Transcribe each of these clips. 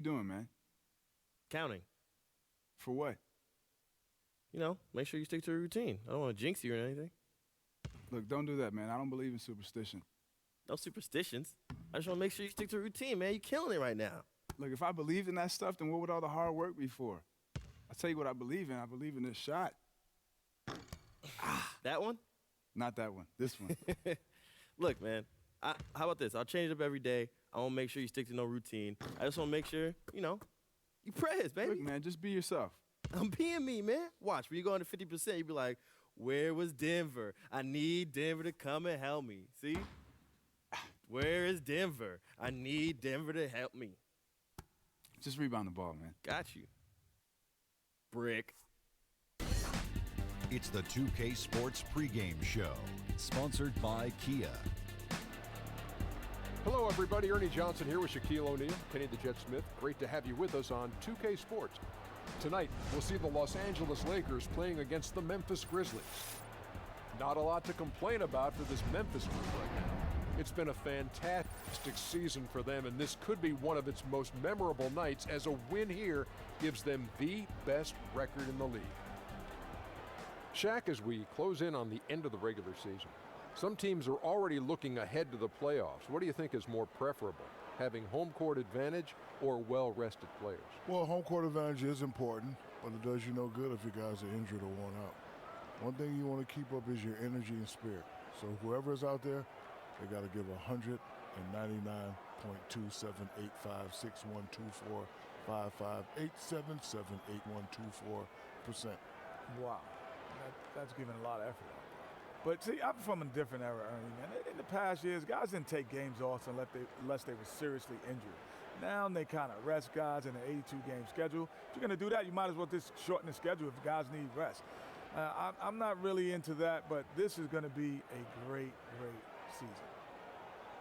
you doing, man? Counting. For what? You know, make sure you stick to a routine. I don't want to jinx you or anything. Look, don't do that, man. I don't believe in superstition. No superstitions. I just want to make sure you stick to a routine, man. You're killing it right now. Look, if I believed in that stuff, then what would all the hard work be for? I'll tell you what I believe in. I believe in this shot. That one? Not that one. This one. Look, man, how about this? I'll change it up every day. I won't make sure you stick to no routine. I just want to make sure, you know, you press, baby. Look, man, just be yourself. I'm being me, man. Watch, when you go into 50%, you be like, where was Denver? I need Denver to come and help me. See? Where is Denver? I need Denver to help me. Just rebound the ball, man. Got you. Brick. It's the 2K Sports pregame show, sponsored by Kia. Hello, everybody. Ernie Johnson here with Shaquille O'Neal, Kenny the Jet Smith. Great to have you with us on 2K Sports. Tonight, we'll see the Los Angeles Lakers playing against the Memphis Grizzlies. Not a lot to complain about for this Memphis group right now. It's been a fantastic season for them, and this could be one of its most memorable nights, as a win here gives them the best record in the league. Shaq, as we close in on the end of the regular season, some teams are already looking ahead to the playoffs. What do you think is more preferable, having home court advantage or well-rested players? Well, home court advantage is important, but it does you no good if your guys are injured or worn out. One thing you want to keep up is your energy and spirit. So whoever is out there, they got to give 199.27855612455877812%. Wow, that's giving a lot of effort out there. But see, I'm from a different era, Ernie, man. In the past years, guys didn't take games off unless they were seriously injured. Now they kind of rest guys in an 82-game schedule. If you're going to do that, you might as well just shorten the schedule if guys need rest. I'm not really into that, but this is going to be a great, great season.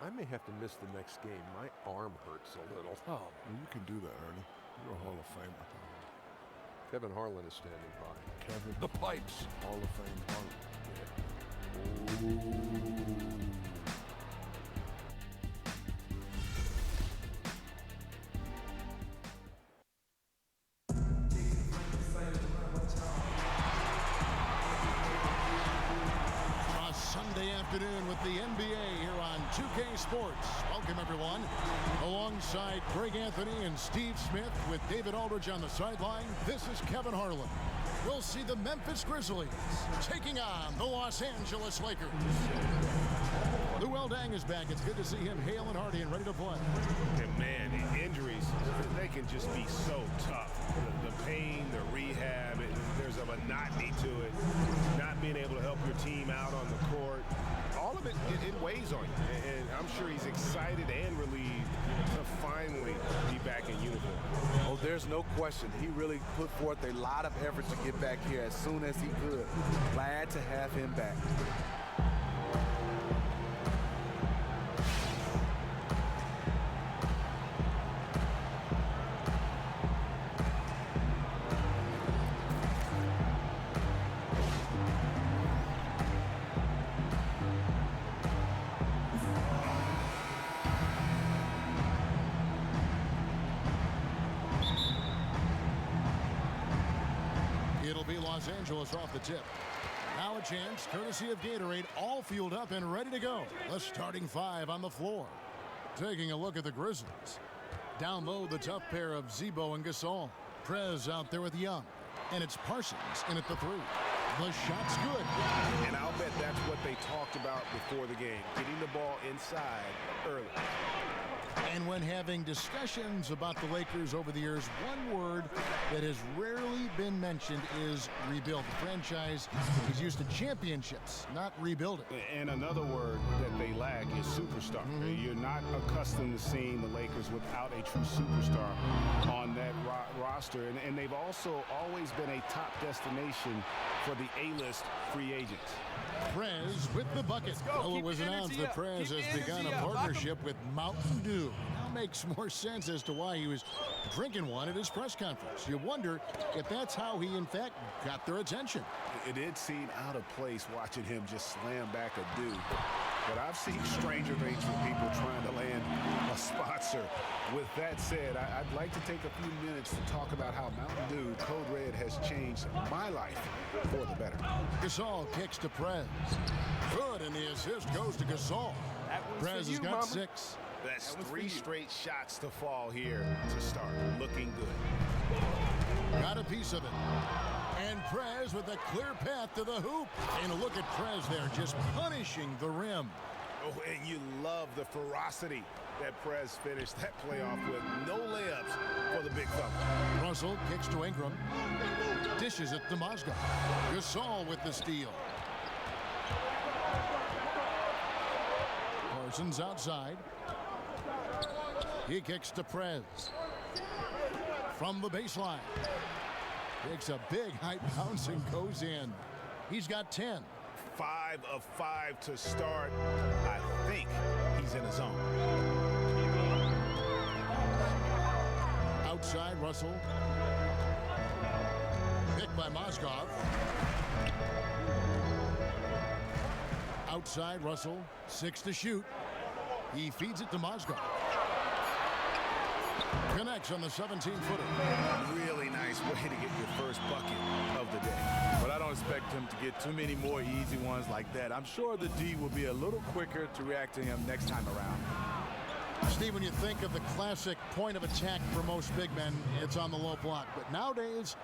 I may have to miss the next game. My arm hurts a little. Oh, you can do that, Ernie. You're a Hall of Famer. Kevin Harlan is standing by. Kevin, The Pipes. Hall of Fame Harlan. Sunday afternoon with the NBA here on 2K Sports. Welcome, everyone. Alongside Greg Anthony and Steve Smith with David Aldridge on the sideline, this is Kevin Harlan. We'll see the Memphis Grizzlies taking on the Los Angeles Lakers. Lou Eldang is back. It's good to see him hale and hearty and ready to play. And man, the injuries, they can just be so tough. The pain, the rehab, there's a monotony to it. Not being able to help your team out on the court. All of it weighs on you. And I'm sure he's excited and relieved to finally be back in uniform. Oh, there's no question. He really put forth a lot of effort to get back here as soon as he could. Glad to have him back. Los Angeles off the tip. Now a chance, courtesy of Gatorade, all fueled up and ready to go. The starting five on the floor. Taking a look at the Grizzlies. Down low, the tough pair of Zebo and Gasol. Prez out there with Young. And it's Parsons in at the three. The shot's good. And I'll bet that's what they talked about before the game, getting the ball inside early. And when having discussions about the Lakers over the years, one word that has rarely been mentioned is rebuild. The franchise is used to championships, not rebuilding. And another word that they lack is superstar. You're not accustomed to seeing the Lakers without a true superstar on that roster. And they've also always been a top destination for the A-list free agents. Prez with the bucket. Well, it was announced that Prez has begun a partnership with Mountain Dew. Now makes more sense as to why he was drinking one at his press conference. You wonder if that's how he, in fact, got their attention. It did seem out of place watching him just slam back a Dew. but I've seen stranger things from people trying to land a sponsor. With that said, I'd like to take a few minutes to talk about how Mountain Dew Code Red has changed my life for the better. Gasol kicks to Prez. Good, and the assist goes to Gasol. Prez has got 6. That's 3 straight shots to fall here to start. Looking good. Got a piece of it. And Prez with a clear path to the hoop. And a look at Prez there, just punishing the rim. Oh, and you love the ferocity that Prez finished that playoff with. No layups for the big fella. Russell kicks to Ingram. Dishes it to Mozgov. Gasol with the steal. Parsons outside. He kicks to Prez. From the baseline. Takes a big high bounce and goes in. He's got 10. 5 of 5 to start. I think he's in his zone. Outside, Russell. Picked by Mozgov. Outside, Russell. 6 to shoot. He feeds it to Mozgov. Connects on the 17-footer. Really nice way to get your first bucket of the day. But I don't expect him to get too many more easy ones like that. I'm sure the D will be a little quicker to react to him next time around. Steve, when you think of the classic point of attack for most big men, it's on the low block. But nowadays,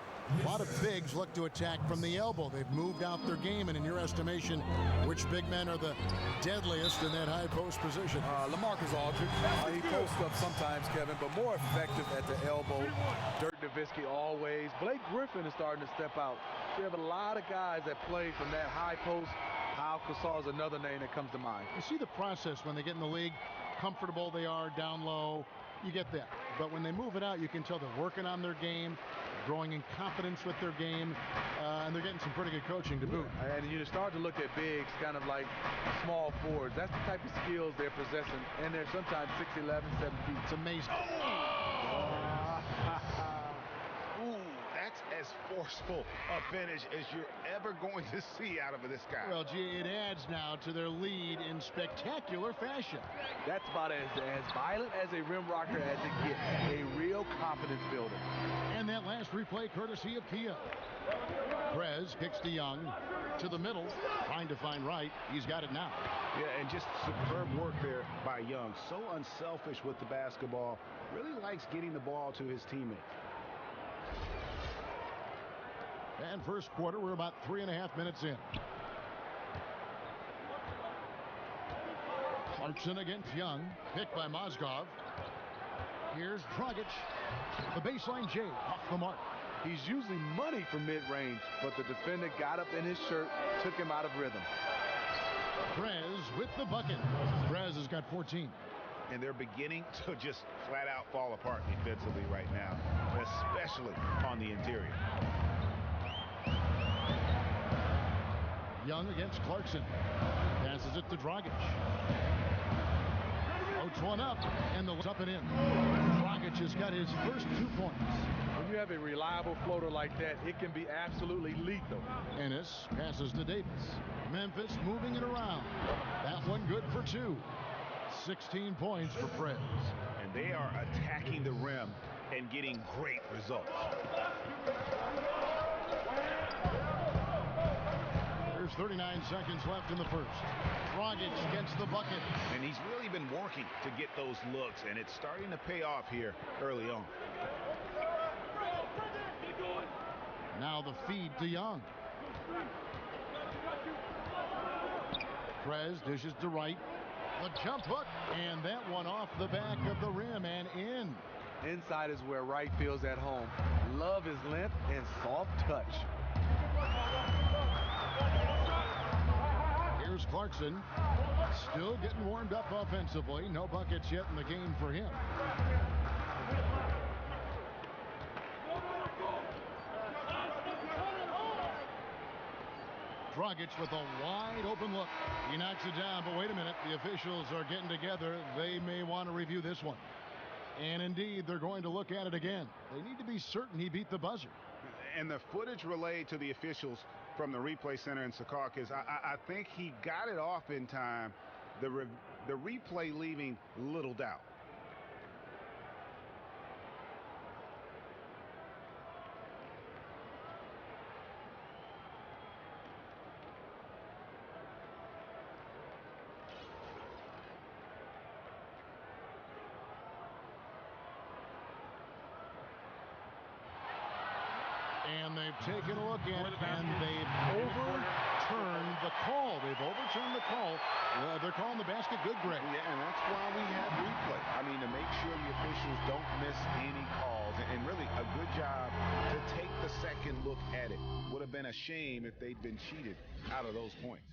a lot of bigs look to attack from the elbow. They've moved out their game, and in your estimation, which big men are the deadliest in that high post position? LaMarcus Aldridge. He posts up sometimes, Kevin, but more effective at the elbow. Dirk Nowitzki always. Blake Griffin is starting to step out. We have a lot of guys that play from that high post. Kyle Gasol is another name that comes to mind. You see the process when they get in the league, comfortable they are down low. You get that. But when they move it out, you can tell they're working on their game, growing in confidence with their game, and they're getting some pretty good coaching to boot. And you start to look at bigs kind of like small forwards. That's the type of skills they're possessing. And they're sometimes 6'11", 7 feet. It's amazing. Ooh, that's as forceful a finish as you're ever going to see out of this guy. Well, gee, it adds now to their lead in spectacular fashion. That's about as violent as a rim rocker as it gets. A real confidence builder. And that last replay courtesy of Kia. Prez kicks to Young. To the middle. Trying to find Wright. He's got it now. Yeah, and just superb work there by Young. So unselfish with the basketball. Really likes getting the ball to his teammates. And first quarter, we're about 3.5 minutes in. Clarkson against Young. Picked by Mozgov. Here's Dragic. The baseline J off the mark. He's usually money from mid-range, but the defender got up in his shirt, took him out of rhythm. Prez with the bucket. Prez has got 14. And they're beginning to just flat out fall apart defensively right now, especially on the interior. Young against Clarkson. Passes it to Dragic. Floats one up, and the up and in. Dragic has got his first 2 points. When you have a reliable floater like that, it can be absolutely lethal. Ennis passes to Davis. Memphis moving it around. That one good for 2. 16 points for Prez. And they are attacking the rim and getting great results. There's 39 seconds left in the first. Dragic gets the bucket. And he's really been working to get those looks, and it's starting to pay off here early on. Now the feed to Young. Prez dishes to Wright. The jump hook, and that one off the back of the rim and in. Inside is where Wright feels at home. Love his length and soft touch. Here's Clarkson. Still getting warmed up offensively. No buckets yet in the game for him. Dragic with a wide open look. He knocks it down, but wait a minute. The officials are getting together. They may want to review this one. And indeed, they're going to look at it again. They need to be certain he beat the buzzer. And the footage relayed to the officials from the replay center in Secaucus, I think he got it off in time, the replay leaving little doubt. And they've taken a look at it, and they've overturned the call. They've overturned the call. They're calling the basket good, Greg. Yeah, and that's why we have replay. I mean, to make sure the officials don't miss any calls. And really a good job to take the second look at it. Would have been a shame if they'd been cheated out of those points.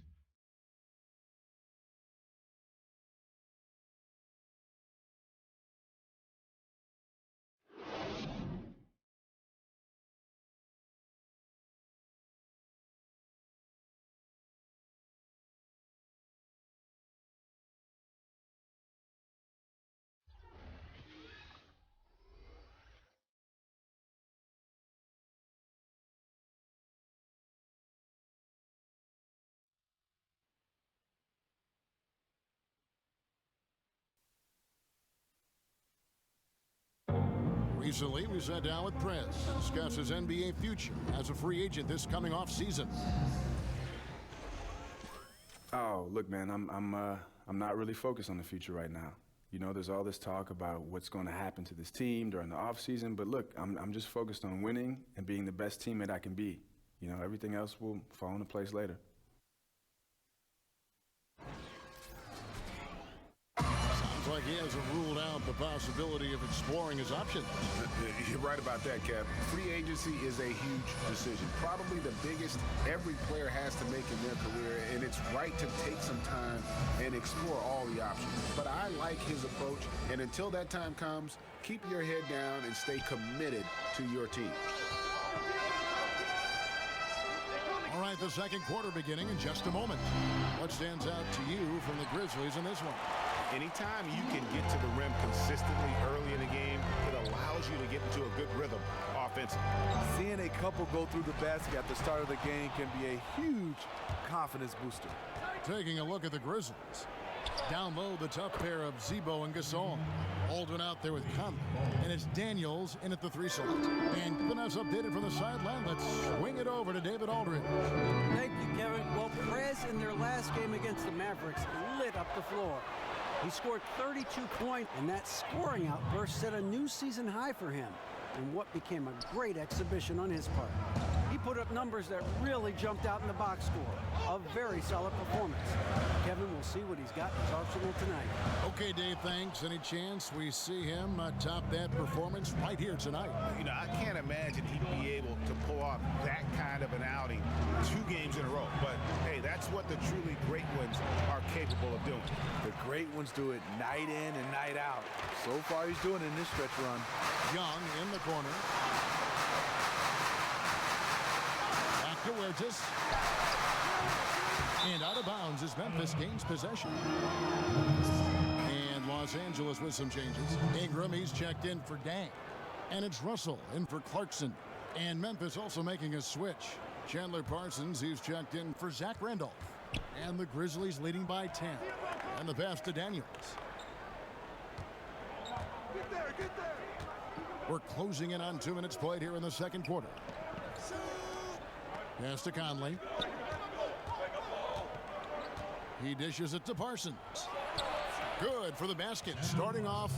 Recently, we sat down with Prez to discuss his NBA future as a free agent this coming off season. Oh, look, man, I'm not really focused on the future right now. You know, there's all this talk about what's going to happen to this team during the offseason, but look, I'm just focused on winning and being the best teammate I can be. You know, everything else will fall into place later. Sounds like he hasn't ruled out the possibility of exploring his options. You're right about that, Kev. Free agency is a huge decision. Probably the biggest every player has to make in their career, and it's right to take some time and explore all the options. But I like his approach, and until that time comes, keep your head down and stay committed to your team. All right, the second quarter beginning in just a moment. What stands out to you from the Grizzlies in this one? Anytime you can get to the rim consistently early in the game, it allows you to get into a good rhythm offensively. Seeing a couple go through the basket at the start of the game can be a huge confidence booster. Taking a look at the Grizzlies. Down low, the tough pair of Zebo and Gasol. Aldrin out there with Kanal. And it's Daniels in at the 3 slot. And keeping us updated from the sideline, let's swing it over to David Aldridge. Thank you, Kevin. Well, Prez in their last game against the Mavericks lit up the floor. He scored 32 points, and that scoring outburst set a new season high for him in what became a great exhibition on his part. He put up numbers that really jumped out in the box score. A very solid performance. Kevin will see what he's got in his arsenal tonight. Okay, Dave, thanks. Any chance we see him top that performance right here tonight? You know, I can't imagine he'd be able to pull off that kind of an outing 2 games in a row. But, hey, that's what the truly great ones are capable of doing. The great ones do it night in and night out. So far, he's doing it in this stretch run. Young in the corner. Back to Huertas. And out of bounds as Memphis gains possession. And Los Angeles with some changes. Ingram, he's checked in for Dang. And it's Russell in for Clarkson. And Memphis also making a switch. Chandler Parsons, he's checked in for Zach Randolph. And the Grizzlies leading by 10. And the pass to Daniels. Get there. We're closing in on 2 minutes played here in the second quarter. Pass to Conley. He dishes it to Parsons. Good for the basket. Starting off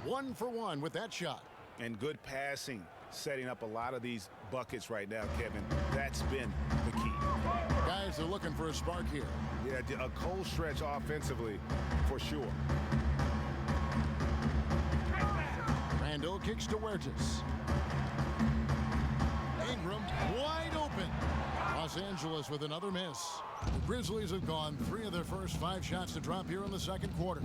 1 for 1 with that shot. And good passing, setting up a lot of these buckets right now, Kevin. That's been the key. Guys are looking for a spark here. Yeah, a cold stretch offensively, for sure. Randall kicks to Huertas. Ingram wide open. Los Angeles with another miss. The Grizzlies have gone 3 of their first 5 shots to drop here in the second quarter.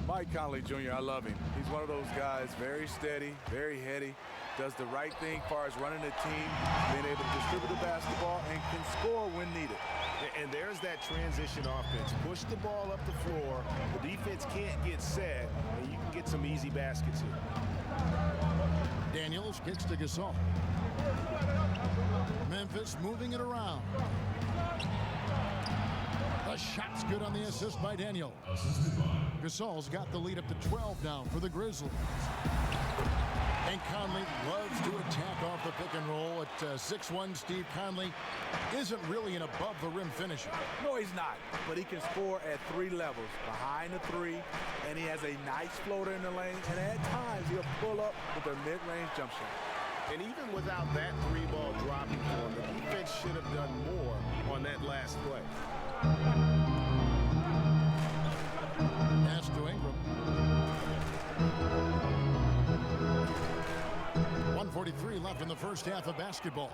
Mike Conley Jr., I love him. He's one of those guys, very steady, very heady, does the right thing as far as running the team, being able to distribute the basketball, and can score when needed. And there's that transition offense. Push the ball up the floor. The defense can't get set, and you can get some easy baskets here. Daniels kicks to Gasol. Memphis moving it around. A shot's good on the assist by Daniel. Gasol's got the lead up to 12 now for the Grizzlies. And Conley loves to attack off the pick and roll at 6'1". Steve Conley isn't really an above-the-rim finisher. No, he's not, but he can score at 3 levels, behind the 3, and he has a nice floater in the lane, and at times he'll pull up with a mid-range jump shot. And even without that 3-ball dropping for him, the defense should have done more on that last play. Pass to Ingram. 1:43 left in the first half of basketball.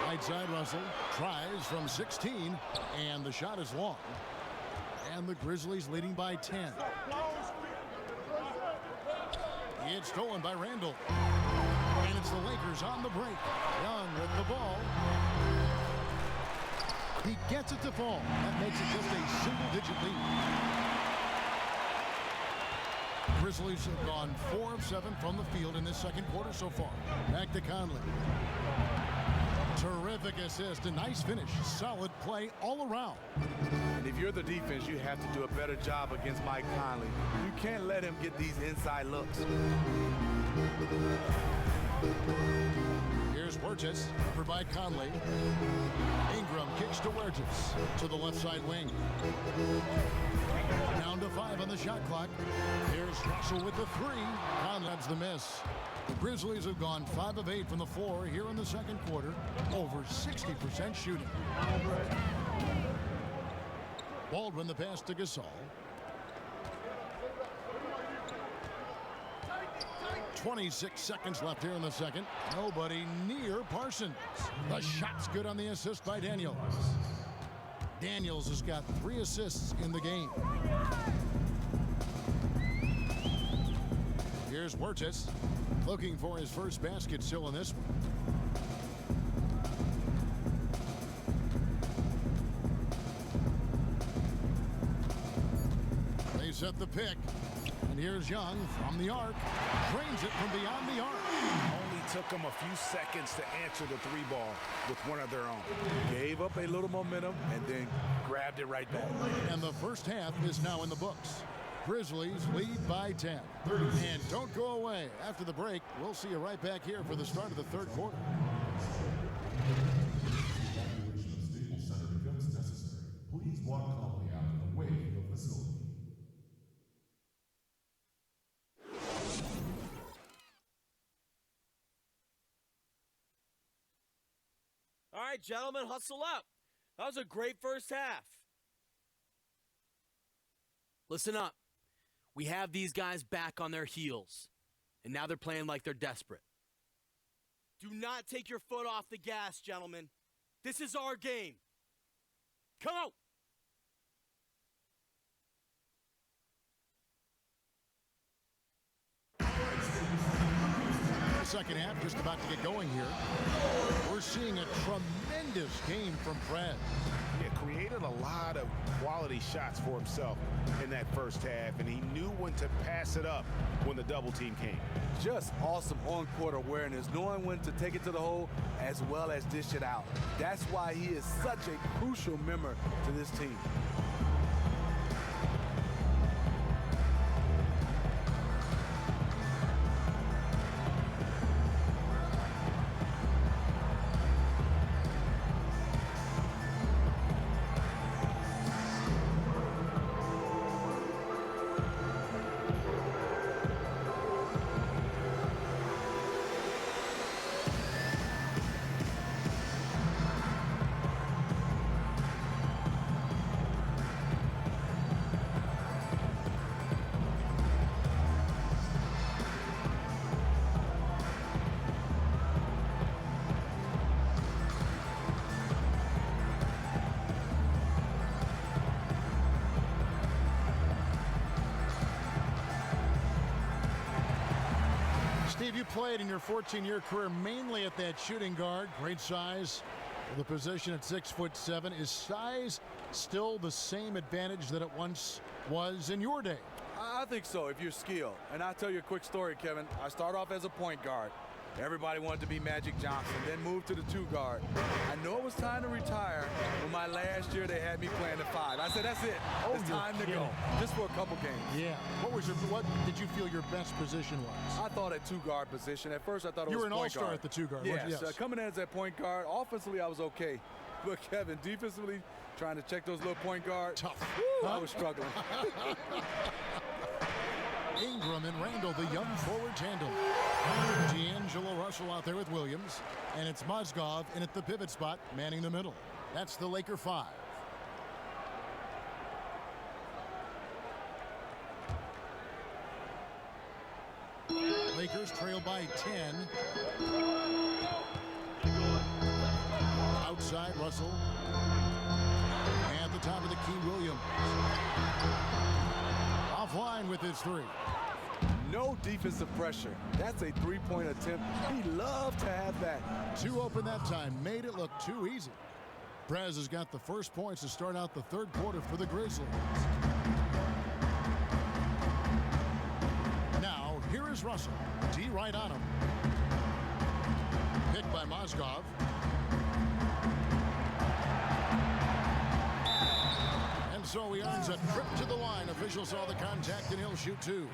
Right side Russell tries from 16, and the shot is long. And the Grizzlies leading by 10. It's stolen by Randall. And it's the Lakers on the break. Young with the ball. He gets it to fall. That makes it just a single-digit lead. Grizzlies have gone 4 of 7 from the field in this second quarter so far. Back to Conley. Terrific assist, a nice finish. Solid play all around. And if you're the defense, you have to do a better job against Mike Conley. You can't let him get these inside looks. Here's Burgess, covered by Conley. Ingram kicks to Burgess to the left side wing. Down to 5 on the shot clock. Here's Russell with the 3. Conrad's the miss. The Grizzlies have gone 5 of 8 from the floor here in the second quarter. Over 60% shooting. Baldwin the pass to Gasol. 26 seconds left here in the second. Nobody near Parsons. The shot's good on the assist by Daniels. Daniels has got 3 assists in the game. Here's Burgess looking for his first basket still in this one. They set the pick. And here's Young from the arc. Drains it from beyond the arc. Only took them a few seconds to answer the 3-ball with one of their own. Gave up a little momentum and then grabbed it right back. And the first half is now in the books. Grizzlies lead by 10. And don't go away. After the break, we'll see you right back here for the start of the third quarter. Please walk calmly out and away from the facility. All right, gentlemen, hustle up. That was a great first half. Listen up. We have these guys back on their heels, and now they're playing like they're desperate. Do not take your foot off the gas, gentlemen. This is our game. Come on. Second half just about to get going here. We're seeing a tremendous game from Fred. Yeah, created a lot of quality shots for himself in that first half, and he knew when to pass it up when the double team came. Just awesome on-court awareness, knowing when to take it to the hole as well as dish it out. That's why he is such a crucial member to this team. Steve, you played in your 14-year career mainly at that shooting guard. Great size. The position at 6'7". Is size still the same advantage that it once was in your day? I think so, if you're skilled. And I'll tell you a quick story, Kevin. I started off as a point guard. Everybody wanted to be Magic Johnson, then moved to the 2 guard. I know it was time to retire. When my last year they had me playing the 5. I said, that's it. It's time to go. Just for a couple games. Yeah. What did you feel your best position was? I thought at 2 guard position. At first I thought it was You were an point all-star guard. at the 2 guard. Yes. Coming in as that point guard, offensively I was okay. But Kevin, defensively, trying to check those little point guards. Tough. I was struggling. Ingram and Randall, the young forward tandem. D'Angelo Russell out there with Williams. And it's Mozgov in at the pivot spot, manning the middle. That's the Laker 5. Lakers trail by 10. Outside, Russell. At the top of the key, Williams. Offline with his 3. No defensive pressure. That's a 3-point attempt. He loved to have that. 2 open that time. Made it look too easy. Prez has got the first points to start out the 3rd quarter for the Grizzlies. Now, here is Russell. D right on him. Picked by Mozgov. And so he earns a trip to the line. Officials saw the contact and he'll shoot 2.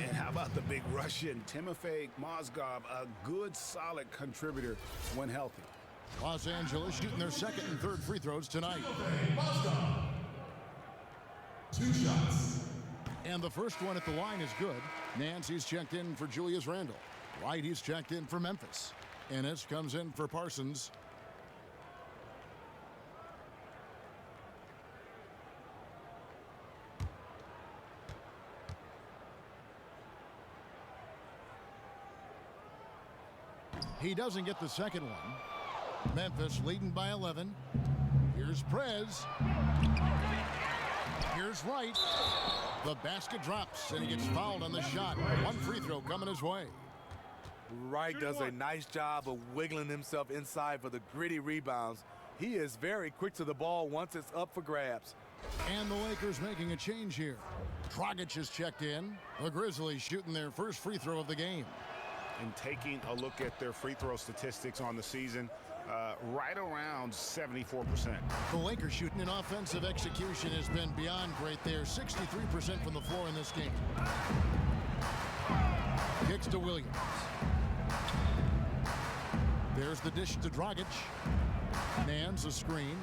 And how about the big Russian, Timofey Mozgov, a good, solid contributor when healthy. Los Angeles shooting their 2nd and 3rd free throws tonight. 2 shots. And the first one at the line is good. Nancy's checked in for Julius Randle. White, he's checked in for Memphis. Ennis comes in for Parsons. He doesn't get the second one. Memphis leading by 11. Here's Prez. Here's Wright. The basket drops, and he gets fouled on the shot. 1 free throw coming his way. Wright does a nice job of wiggling himself inside for the gritty rebounds. He is very quick to the ball once it's up for grabs. And the Lakers making a change here. Dragic is checked in. The Grizzlies shooting their first free throw of the game. And taking a look at their free throw statistics on the season, right around 74%. The Lakers shooting in offensive execution has been beyond great there. 63% from the floor in this game. Kicks to Williams. There's the dish to Dragic. Nance a screen.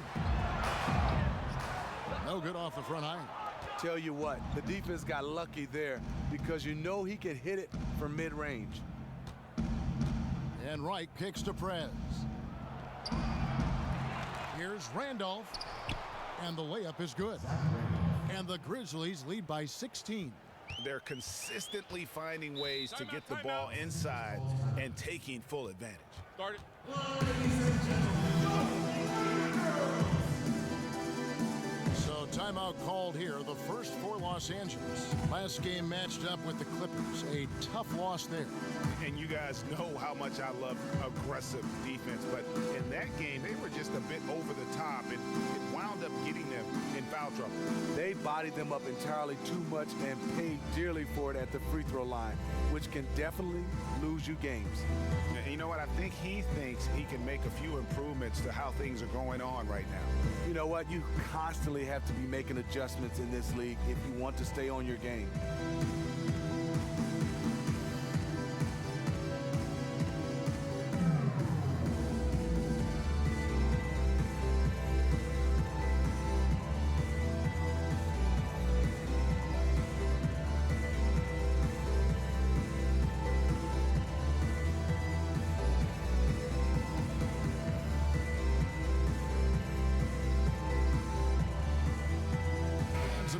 No good off the front iron. Tell you what, the defense got lucky there because you know he can hit it from mid-range. And Wright kicks to Prez. Here's Randolph. And the layup is good. And the Grizzlies lead by 16. They're consistently finding ways to get the ball inside and taking full advantage. Start it. So timeout called here, the first for Los Angeles. Last game matched up with the Clippers. A tough loss there. And you guys know how much I love aggressive defense, but in that game, they were just a bit over the top, and it wound up getting them in foul trouble. They bodied them up entirely too much and paid dearly for it at the free throw line, which can definitely lose you games. And you know what? I think he thinks he can make a few improvements to how things are going on right now. You know what? You constantly have to be making adjustments in this league if you want to stay on your game.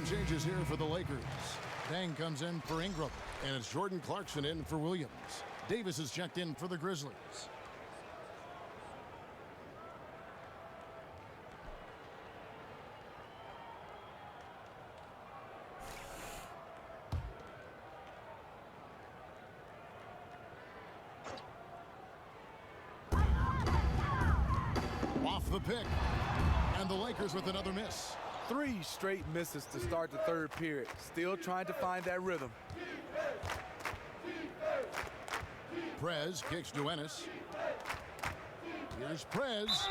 Changes here for the Lakers. Dang comes in for Ingram, and it's Jordan Clarkson in for Williams. Davis is checked in for the Grizzlies. Off the pick, and the Lakers with another miss. 3 straight misses to start the third period. Still trying to find that rhythm. Prez kicks to Ennis. Here's Prez.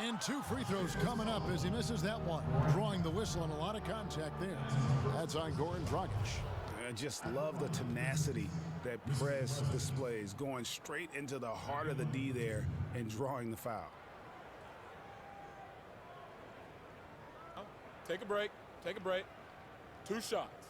And 2 free throws coming up as he misses that one. Drawing the whistle and a lot of contact there. That's on Goran Dragic. I just love the tenacity that Prez displays, going straight into the heart of the D there and drawing the foul. Take a break. Take a break. 2 shots.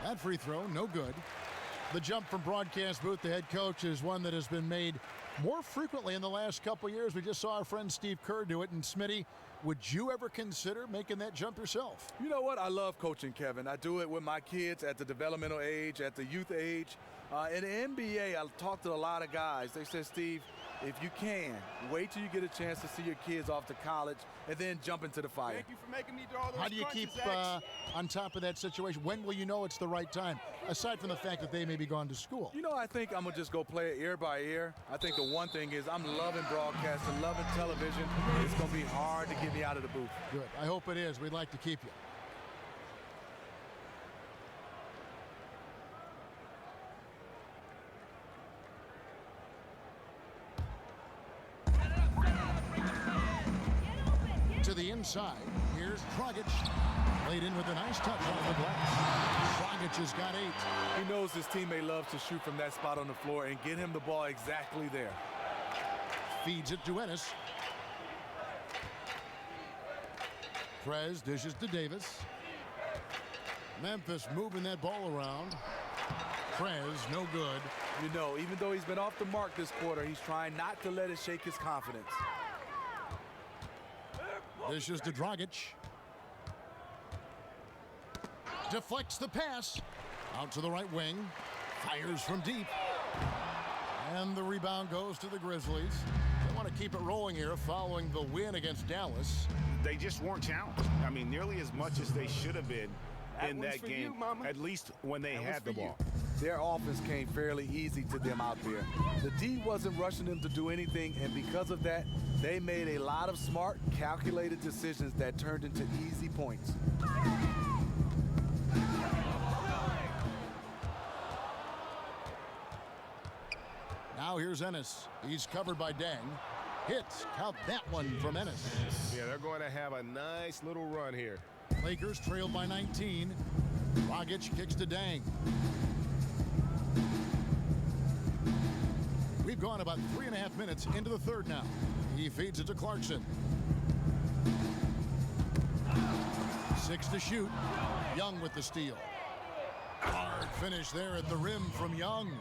That free throw, no good. The jump from broadcast booth to head coach is one that has been made more frequently in the last couple years. We just saw our friend Steve Kerr do it. And Smitty, would you ever consider making that jump yourself? You know what? I love coaching, Kevin. I do it with my kids at the developmental age, at the youth age. In the NBA, I talked to a lot of guys. They said, Steve, if you can, wait till you get a chance to see your kids off to college and then jump into the fire. Thank you for making me do all those How do you keep on top of that situation? When will you know it's the right time, aside from the fact that they may be gone to school? You know, I think I'm going to just go play it ear by ear. I think the one thing is I'm loving broadcasting, loving television. It's going to be hard to get me out of the booth. Good. I hope it is. We'd like to keep you. To the inside, here's Dragic. Laid in with a nice touch off the glass. Dragic has got 8. He knows his teammate loves to shoot from that spot on the floor and get him the ball exactly there. Feeds it to Ennis. Prez dishes to Davis. Memphis moving that ball around. Prez, no good. You know, even though he's been off the mark this quarter, he's trying not to let it shake his confidence. Dishes to Dragic. Deflects the pass. Out to the right wing. Fires from deep. And the rebound goes to the Grizzlies. They want to keep it rolling here following the win against Dallas. They just weren't challenged. I mean, nearly as much as they should have been in that game, at least when they had the ball. Their offense came fairly easy to them out there. The D wasn't rushing them to do anything, and because of that, they made a lot of smart, calculated decisions that turned into easy points. Now here's Ennis. He's covered by Dang. Hits. Count that one from Ennis. Yeah, they're going to have a nice little run here. Lakers trailed by 19. Dragic kicks to Dang. We've gone about 3.5 minutes into the third now. He feeds it to Clarkson. 6 to shoot. Young with the steal. Hard finish there at the rim from Young.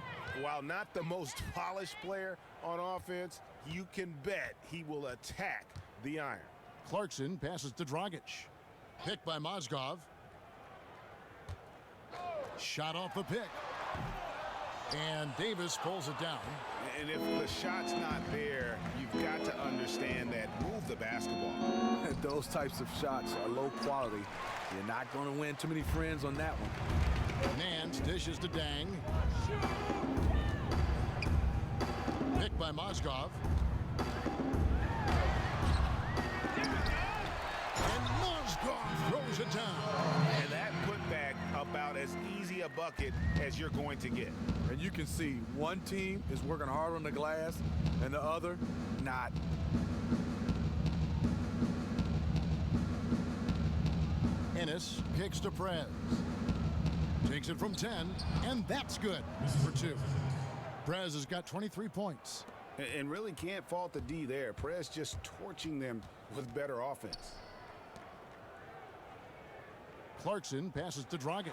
While not the most polished player on offense, you can bet he will attack the iron. Clarkson passes to Dragic. Pick by Mozgov. Shot off the pick. And Davis pulls it down. And if the shot's not there, you've got to understand that. Move the basketball. Those types of shots are low quality. You're not going to win too many friends on that one. Nance dishes to Dang. Pick by Mozgov. And Mozgov throws it down. And that putback about as easy a bucket as you're going to get. And you can see one team is working hard on the glass and the other not. Ennis kicks to Prez. Takes it from 10, and that's good for 2. Prez has got 23 points. And really can't fault the D there. Prez just torching them with better offense. Clarkson passes to Dragic.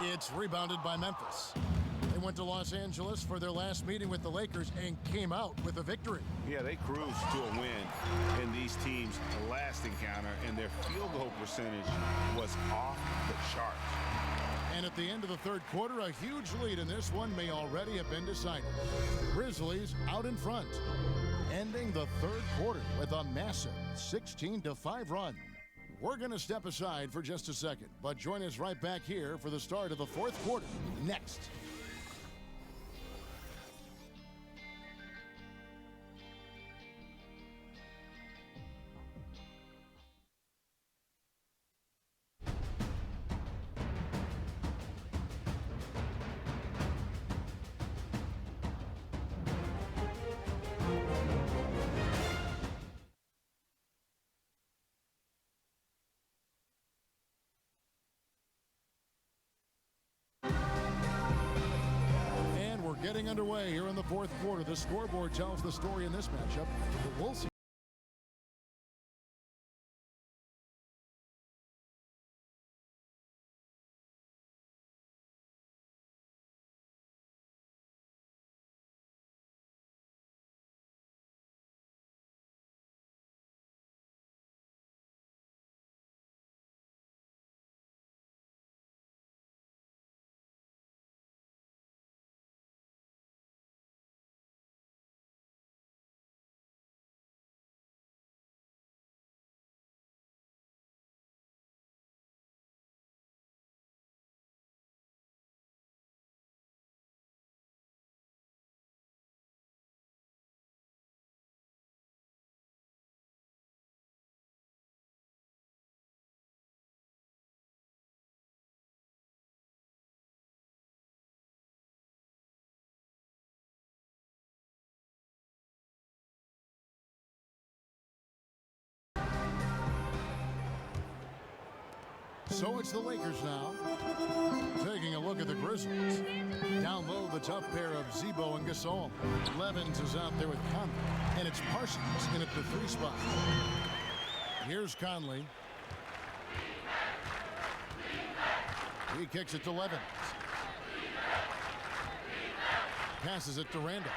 It's rebounded by Memphis. They went to Los Angeles for their last meeting with the Lakers and came out with a victory. Yeah, they cruised to a win in these teams' last encounter, and their field goal percentage was off the charts. And at the end of the third quarter, a huge lead in this one may already have been decided. Grizzlies out in front, ending the third quarter with a massive 16-5 run. We're going to step aside for just a second, but join us right back here for the start of the fourth quarter next. getting underway here in the fourth quarter. The scoreboard tells the story in this matchup, but we'll see. So it's the Lakers now, taking a look at the Grizzlies. Down low, the tough pair of Zebo and Gasol. Levens is out there with Conley, and it's Parsons in at the 3 spot. Here's Conley. He kicks it to Levens. Passes it to Randall.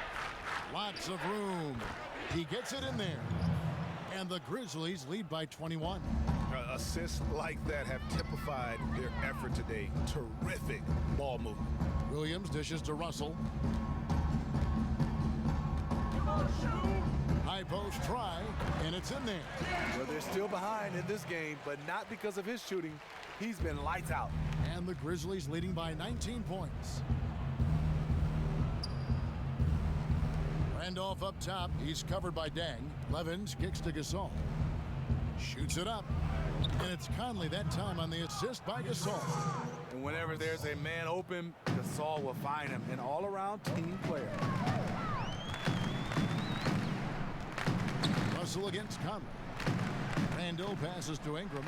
Lots of room. He gets it in there. And the Grizzlies lead by 21. Assists like that have typified their effort today. Terrific ball movement. Williams dishes to Russell. High post try, and it's in there. Well, they're still behind in this game, but not because of his shooting. He's been lights out. And the Grizzlies leading by 19 points. Randolph up top. He's covered by Dang. Levens kicks to Gasol. Shoots it up. And it's Conley that time on the assist by Gasol. And whenever there's a man open, Gasol will find him. An all-around team player. Russell against Conley. Randall passes to Ingram.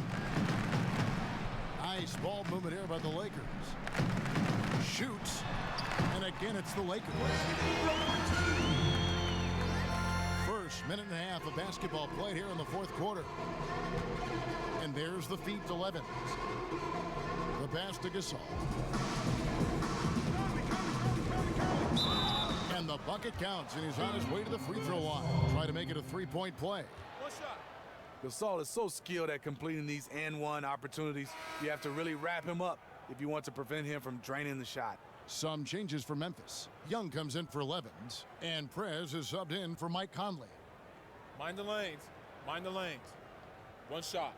Nice ball movement here by the Lakers. Shoots. And again, it's the Lakers. First minute and a half of basketball played here in the fourth quarter. And there's the feed to Levens. The pass to Gasol. And the bucket counts, and he's on his way to the free throw line. Try to make it a 3-point play. Gasol is so skilled at completing these and-one opportunities. You have to really wrap him up if you want to prevent him from draining the shot. Some changes for Memphis. Young comes in for Levens, and Prez is subbed in for Mike Conley. Mind the lanes. Mind the lanes. One shot.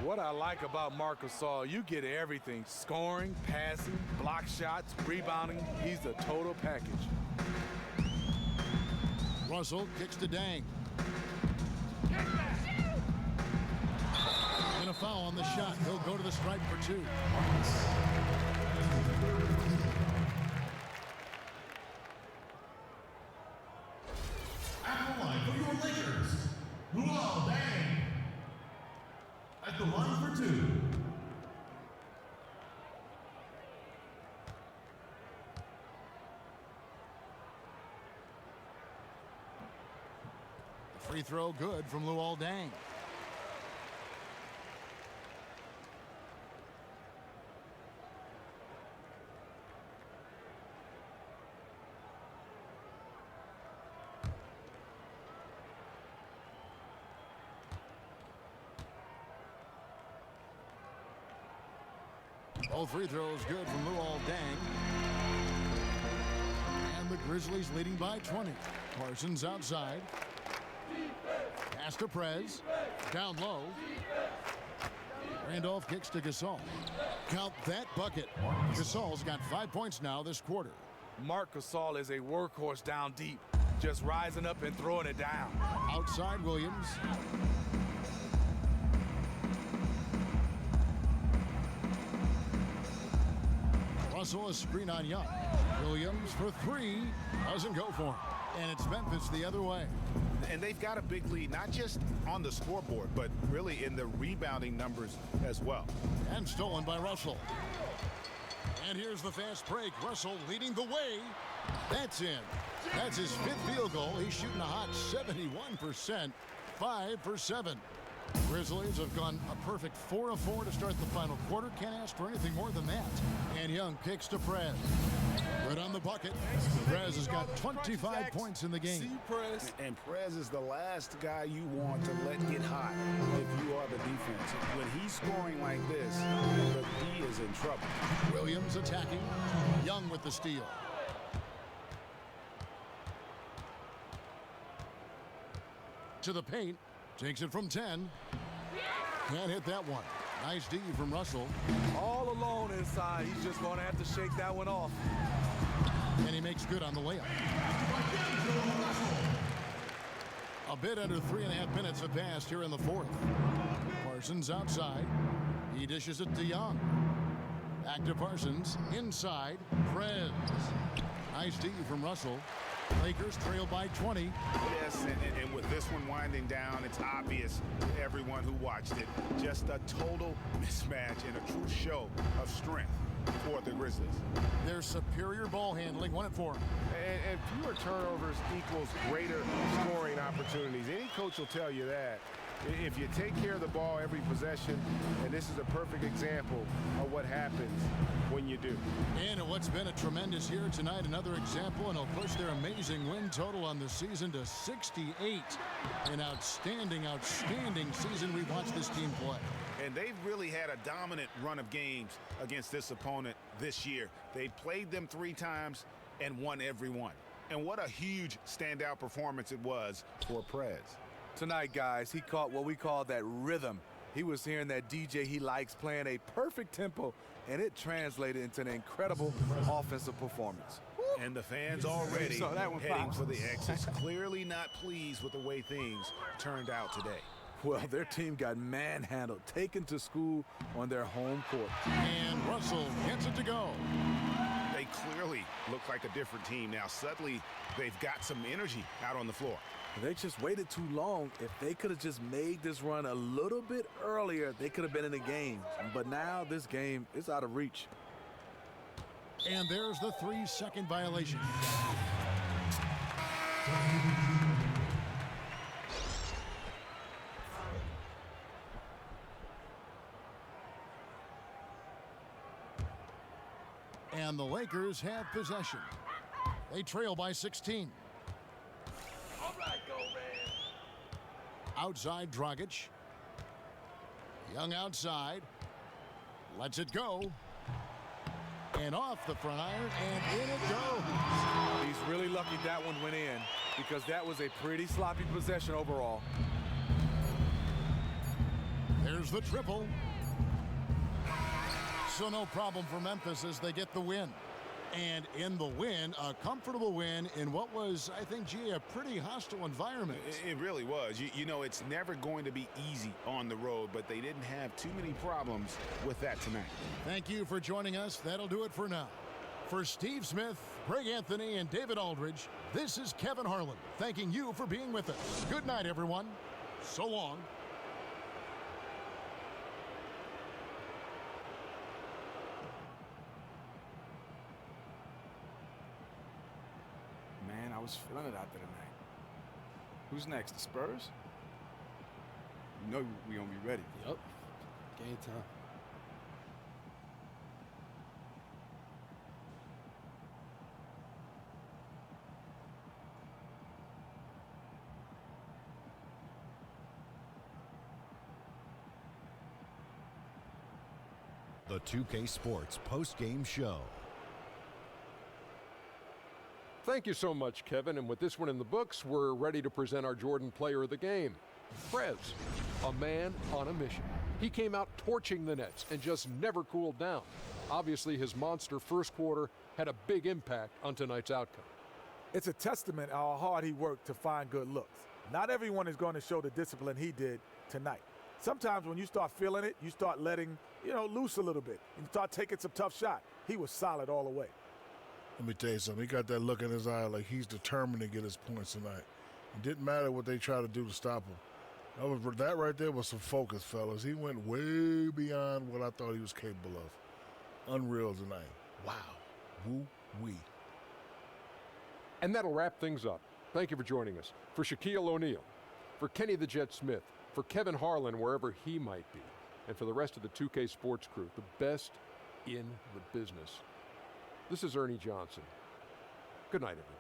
What I like about Marc Gasol, you get everything. Scoring, passing, block shots, rebounding. He's the total package. Russell kicks to Dang. And a foul on the shot. He'll go to the stripe for 2. At the line for your Lakers, Luol Deng. At the line for 2. The free throw good from Luol Deng. All free throws good from Luol Deng. And the Grizzlies leading by 20. Parsons outside. Pass to Prez. Down low. Randolph kicks to Gasol. Count that bucket. Gasol's got 5 points now this quarter. Marc Gasol is a workhorse down deep. Just rising up and throwing it down. Outside Williams. Russell a screen on Young. Williams for 3. Doesn't go for him. And it's Memphis the other way. And they've got a big lead, not just on the scoreboard, but really in the rebounding numbers as well. And stolen by Russell. And here's the fast break. Russell leading the way. That's in. That's his 5th field goal. He's shooting a hot 71%, 5 for 7. Grizzlies have gone a perfect 4 of 4 to start the final quarter. Can't ask for anything more than that. And Young kicks to Prez. Good on the bucket. Prez has got 25 points in the game. And Prez is the last guy you want to let get hot if you are the defense. When he's scoring like this, the D is in trouble. Williams attacking. Young with the steal. To the paint. Takes it from 10. Can't hit that one. Nice D from Russell. All alone inside. He's just going to have to shake that one off. And he makes good on the layup. A bit under 3.5 minutes have passed here in the 4th. Parsons outside. He dishes it to Young. Back to Parsons. Inside. Prez. Nice D from Russell. Lakers trail by 20. Yes, and with this one winding down, it's obvious to everyone who watched it. Just a total mismatch and a true show of strength for the Grizzlies. Their superior ball handling won it for them. And fewer turnovers equals greater scoring opportunities. Any coach will tell you that. If you take care of the ball every possession, and this is a perfect example of what happens when you do. And in what's been a tremendous year tonight, another example, and it'll push their amazing win total on the season to 68. An outstanding, outstanding season we've watched this team play. And they've really had a dominant run of games against this opponent this year. They played them 3 times and won every one. And what a huge standout performance it was for Prez. Tonight, guys, he caught what we call that rhythm. He was hearing that DJ he likes playing a perfect tempo, and it translated into an incredible offensive performance. And the fans already heading for the X's, clearly not pleased with the way things turned out today. Well, their team got manhandled, taken to school on their home court. And Russell gets it to go. They clearly look like a different team now. Suddenly, they've got some energy out on the floor. They just waited too long. If they could have just made this run a little bit earlier, they could have been in the game. But now this game is out of reach. And there's the 3-second violation. And the Lakers have possession. They trail by 16. Outside Dragic. Young outside. Lets it go. And off the front iron, and in it goes. He's really lucky that one went in because that was a pretty sloppy possession overall. There's the triple. So no problem for Memphis as they get the win. And in the win, a comfortable win in what was, I think, G, a pretty hostile environment. It really was. You know, it's never going to be easy on the road, but they didn't have too many problems with that tonight. Thank you for joining us. That'll do it for now. For Steve Smith, Greg Anthony, and David Aldridge, this is Kevin Harlan, thanking you for being with us. Good night, everyone. So long. Man, I was feeling it out there tonight. Who's next? The Spurs? You know we gonna be ready. Yup. Game time. The 2K Sports post-game show. Thank you so much, Kevin. And with this one in the books, we're ready to present our Jordan Player of the Game. Prez, a man on a mission. He came out torching the Nets and just never cooled down. Obviously, his monster first quarter had a big impact on tonight's outcome. It's a testament how hard he worked to find good looks. Not everyone is going to show the discipline he did tonight. Sometimes when you start feeling it, you start letting, loose a little bit. You start taking some tough shots. He was solid all the way. Let me tell you something. He got that look in his eye like he's determined to get his points tonight. It didn't matter what they tried to do to stop him. That right there was some focus, fellas. He went way beyond what I thought he was capable of. Unreal tonight. Wow. Woo-wee. And that'll wrap things up. Thank you for joining us. For Shaquille O'Neal, for Kenny the Jet Smith, for Kevin Harlan, wherever he might be, and for the rest of the 2K Sports crew, the best in the business. This is Ernie Johnson. Good night, everyone.